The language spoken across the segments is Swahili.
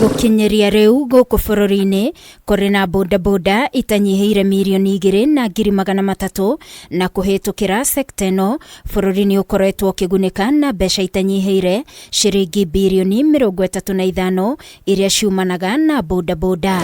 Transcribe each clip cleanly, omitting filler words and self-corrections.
Gukinyeria riu guku bururi-ini kuri na bodaboda itanyihiire milioni 2,300,000 na kuhitukira sekta ino bururi ni ukoretwo ukigunika na mbeca itanyihiire shiringi bilioni 35 iria ciumanaga na bodaboda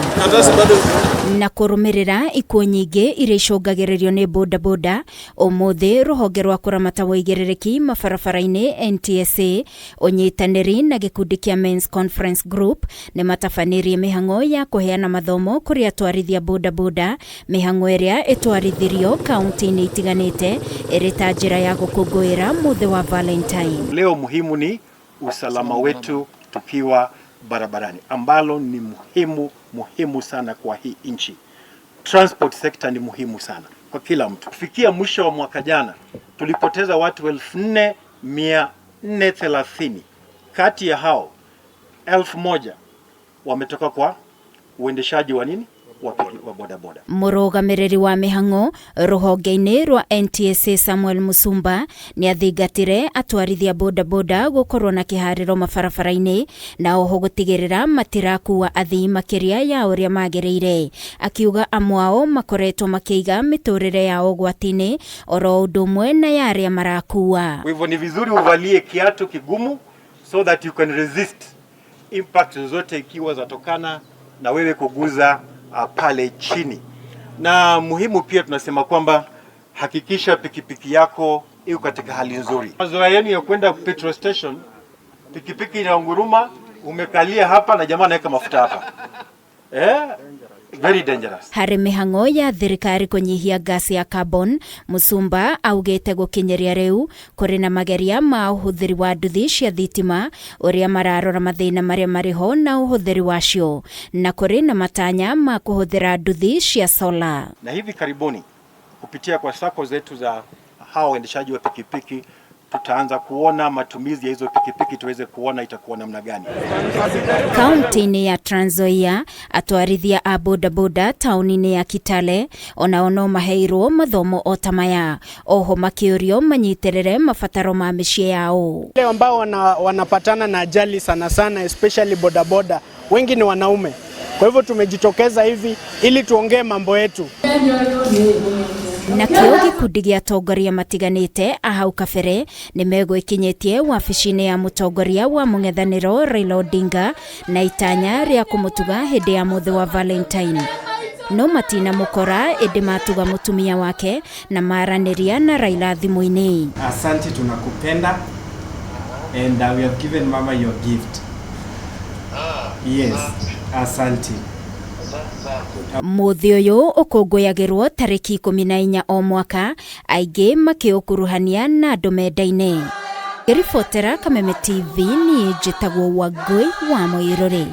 na kurumirira ikuo nyingi iria icungagiririo ni bodaboda. Umuthi ruhonge rwa kuramata wigiririki mabarabara-ini NTSA unyitaniri na gikundi kia Men's Conference Group ni matafanirie mihango ya kuheana mathomo kuri atwarithia bodaboda, mihango iria itwarithirio kaunti-ini itiganite iri ta njira ya gukungwira muthi wa Valentine. Leo muhimu ni usalama wetu tukiwa barabarani, ambalo ni muhimu sana kwa hii nchi. Transport sector ni muhimu sana kwa kila mtu. Kufikia mwisho wa mwaka jana tulipoteza watu 4,430. Kati ya hao 1,000 wametoka kwa uendeshaji wa wa bodaboda. Murugamiriri wa mihango ruhonge-ini rwa NTSA Samuel Musumba ni athingatire atwarithia bodaboda gukorwo na kihariro mabarabara-ini na oho gutigirira matirakuwa athii makiria ya uria magiriire. Akiuga amwao makoretwo makiiga miturire yao gwati-ini oro undu umwe na ya aria marakuwa. Kwa hivyo ni vizuri uvalie kiatu kigumu so that you can resist impact zote ikiwa zatokana na wewe kuguza pale chini. Na muhimu pia tunasema kwamba hakikisha pikipiki yako iko katika hali nzuri. Mazoea yenu ya kwenda petrol station, pikipiki inaunguruma, umekalia hapa na jamaa anaweka mafuta hapa. Very dangerous. Hari mihango ya thirikari kunyihia gasi ya carbon, Musumba augite gukinyeria riu kuri na mageria ma uhuthiri wa nduthi cia thitima uria mararora mathina maria mariho na uhuthiri wacio, na kuri na matanya ma kuhuthira nduthi cia solar. Na hivi karibuni kupitia kwa sako zetu za hao waendeshaji wa pikipiki tutaanza kuona matumizi ya hizo pikipiki, tuweze kuona itakuwa namna gani. Kaunti-ini ya Trans Nzoia atwarithia a bodaboda tauni-ini ya Kitale onaono maheirwo mathomo otamaya, oho makiurio manyitirire mabataro ma micii yao. Wale ambao wanapatana na ajali sana especially bodaboda wengi ni wanaume. Kwa hivyo tumejitokeza hivi ili tuongee mambo yetu. Na kio gikundi gia atongoria matiganite ahau kabere ni megwikinyitie wabici-ini ya mutongoria wa mung'ethaniro Raila Odinga na itanya ria kumutuga hindi ya muthi wa Valentine. No matina mukora indi matuga mutumia wake na maraniria na Raila thimu-ini. Asante, tunakupenda and we have given mama your gift. Yes, asante. Muthi uyu ukunguyagirwo tariki 14 o mwaka, aingi makiukuruhania na andu menda-ini. Ribotera Kameme TV ni njitagwo Wangui wa Muiruri.